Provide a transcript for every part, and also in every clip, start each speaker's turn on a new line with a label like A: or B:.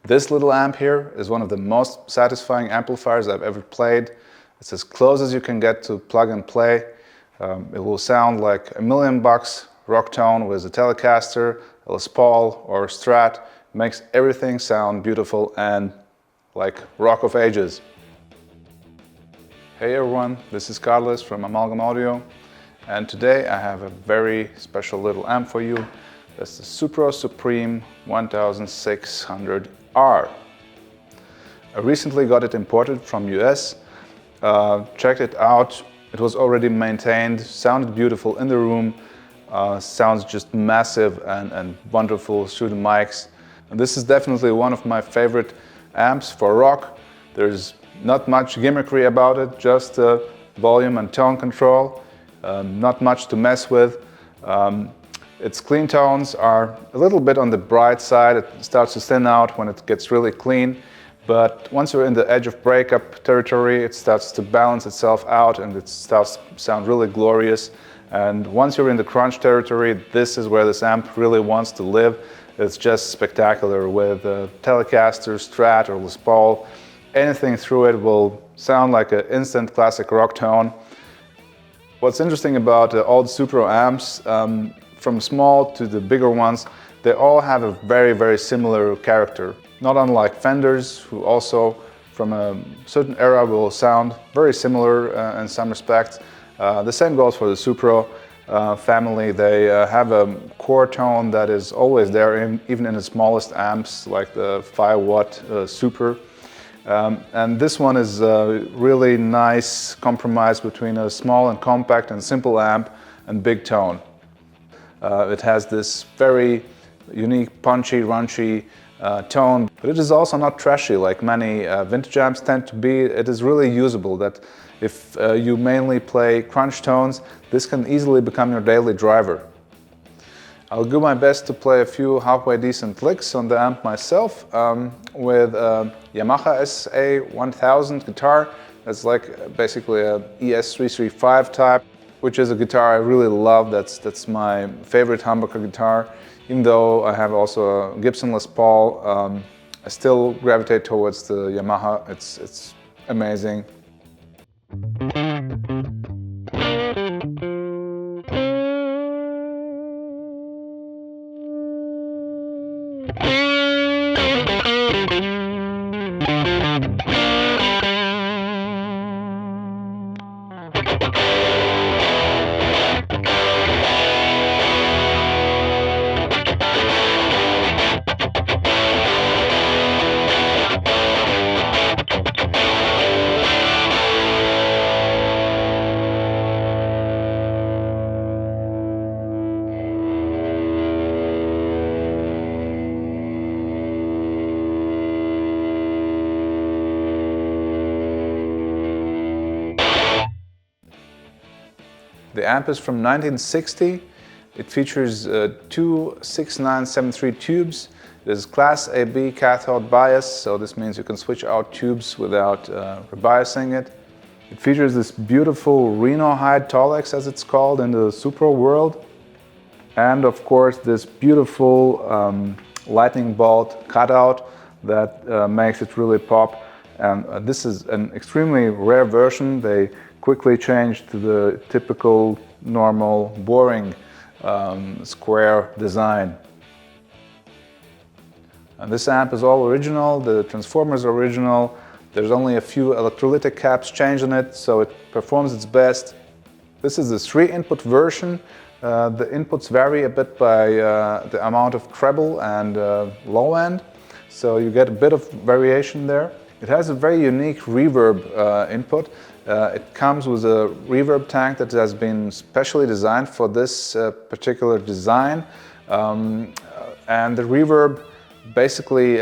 A: This little amp here is one of the most satisfying amplifiers I've ever played. It's as close as you can get to plug and play. It will sound like $1,000,000 rock tone with a Telecaster, a Les Paul or a Strat. It makes everything sound beautiful and like rock of ages. Hey everyone, this is Carlos from Amalgam Audio, and today I have a very special little amp for you. That's the Supro Supreme 1600R. I recently got it imported from US, checked it out. It was already maintained, sounded beautiful in the room, sounds just massive and wonderful through the mics. And this is definitely one of my favorite amps for rock. There's not much gimmickry about it, just volume and tone control, not much to mess with. Its clean tones are a little bit on the bright side. It starts to thin out when it gets really clean, but once you're in the edge of breakup territory, it starts to balance itself out and it starts to sound really glorious. And once you're in the crunch territory, this is where this amp really wants to live. It's just spectacular with Telecaster, Strat or Les Paul. Anything through it will sound like an instant classic rock tone. What's interesting about all the Supro amps, from small to the bigger ones, they all have a very similar character. Not unlike Fenders, who also from a certain era will sound very similar in some respects. The same goes for the Supro family. They have a core tone that is always there, even in the smallest amps, like the 5-watt Super. And this one is a really nice compromise between a small and compact and simple amp and big tone. It has this very unique, punchy, runchy tone, but it is also not trashy like many vintage amps tend to be. It is really usable, that if you mainly play crunch tones, this can easily become your daily driver. I'll do my best to play a few halfway decent licks on the amp myself with a Yamaha SA1000 guitar. That's like basically a ES335 type, which is a guitar I really love. That's my favorite humbucker guitar. Even though I have also a Gibson Les Paul, I still gravitate towards the Yamaha. It's amazing. The amp is from 1960. It features two 6973 tubes. It is Class AB cathode bias, so this means you can switch out tubes without rebiasing it. It features this beautiful Reno hide ToneX, as it's called in the Supro world. And of course this beautiful lightning bolt cutout that makes it really pop. And this is an extremely rare version. They quickly changed to the typical, normal, boring square design. And this amp is all original, the transformers are original. There's only a few electrolytic caps changed on it, so it performs its best. This is the 3-input version. The inputs vary a bit by the amount of treble and low end, so you get a bit of variation there. It has a very unique reverb input. It comes with a reverb tank that has been specially designed for this particular design. And the reverb basically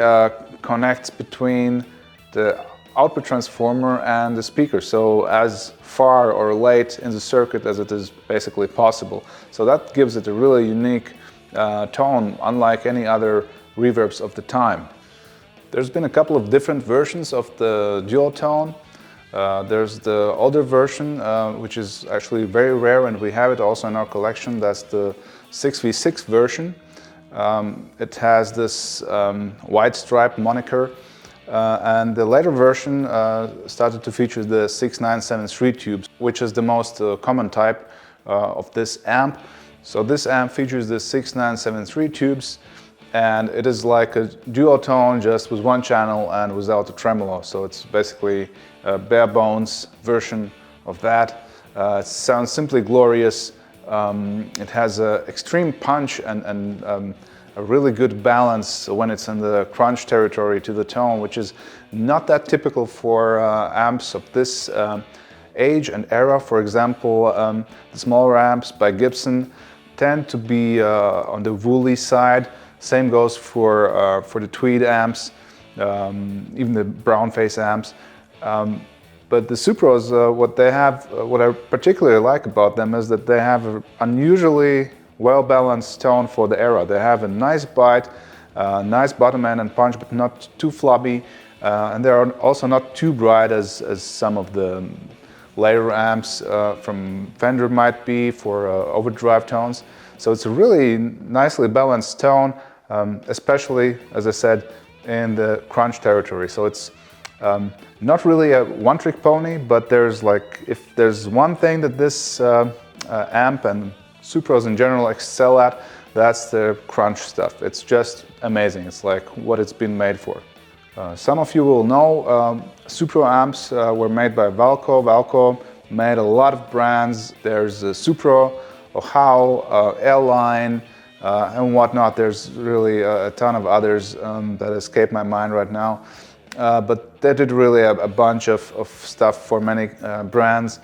A: connects between the output transformer and the speaker, so as far or late in the circuit as it is basically possible. So that gives it a really unique tone, unlike any other reverbs of the time. There's been a couple of different versions of the dual tone. There's the older version, which is actually very rare, and we have it also in our collection. That's the 6v6 version. It has this white stripe moniker, and the later version started to feature the 6973 tubes, which is the most common type of this amp. So this amp features the 6973 tubes, and it is like a duotone just with one channel and without the tremolo. So it's basically a bare bones version of that. It sounds simply glorious. It has an extreme punch and a really good balance when it's in the crunch territory to the tone, which is not that typical for amps of this age and era. For example, the smaller amps by Gibson tend to be on the woolly side. Same goes for the tweed amps, even the brown face amps. But the Supros, what they have, what I particularly like about them is that they have an unusually well-balanced tone for the era. They have a nice bite, nice bottom end and punch, but not too floppy. And they are also not too bright as some of the later amps from Fender might be for overdrive tones. So it's a really nicely balanced tone, especially, as I said, in the crunch territory. So it's not really a one-trick pony, but there's like, if there's one thing that this amp and Supros in general excel at, that's the crunch stuff. It's just amazing. It's like what it's been made for. Some of you will know Supro amps were made by Valco. Valco made a lot of brands. There's Supro, Ohio, Airline, and whatnot. There's really a ton of others that escape my mind right now. But they did really a bunch of stuff for many brands.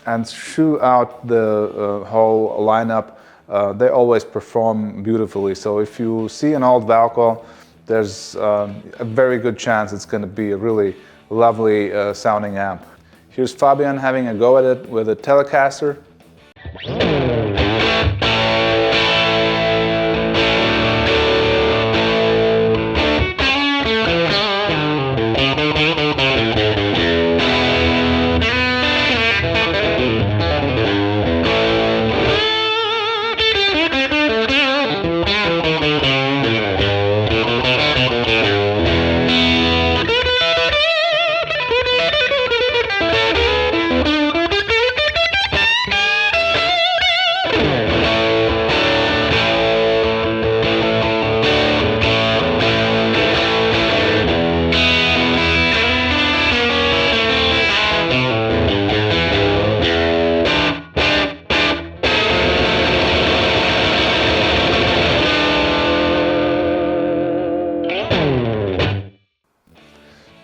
A: And throughout the whole lineup, they always perform beautifully. So if you see an old Valco, there's a very good chance it's going to be a really lovely sounding amp. Here's Fabian having a go at it with a Telecaster.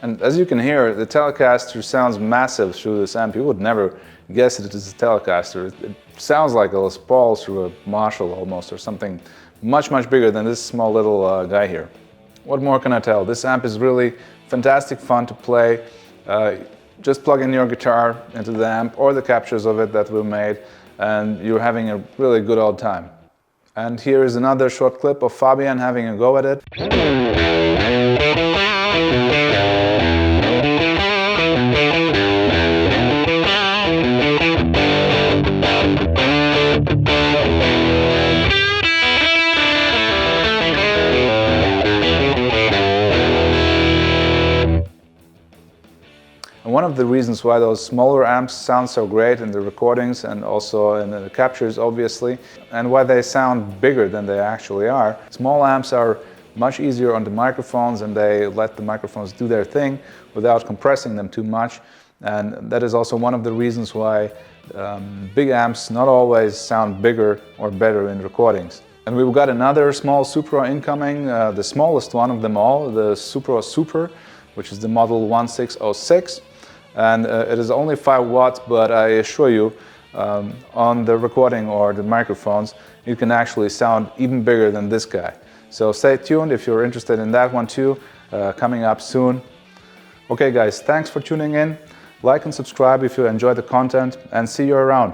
A: And as you can hear, the Telecaster sounds massive through this amp. You would never guess it is a Telecaster. It sounds like a Les Paul through a Marshall almost, or something much, much bigger than this small little guy here. What more can I tell? This amp is really fantastic fun to play. Just plug in your guitar into the amp or the captures of it that we made, and you're having a really good old time. And here is another short clip of Fabian having a go at it. And one of the reasons why those smaller amps sound so great in the recordings and also in the captures, obviously, and why they sound bigger than they actually are. Small amps are much easier on the microphones, and they let the microphones do their thing without compressing them too much. And that is also one of the reasons why big amps not always sound bigger or better in recordings. And we've got another small Supro incoming, the smallest one of them all, the Supro Supreme, which is the model 1606. And it is only 5 watts, but I assure you, on the recording or the microphones, you can actually sound even bigger than this guy. So stay tuned if you're interested in that one too, coming up soon. Okay guys, thanks for tuning in. Like and subscribe if you enjoyed the content, and see you around.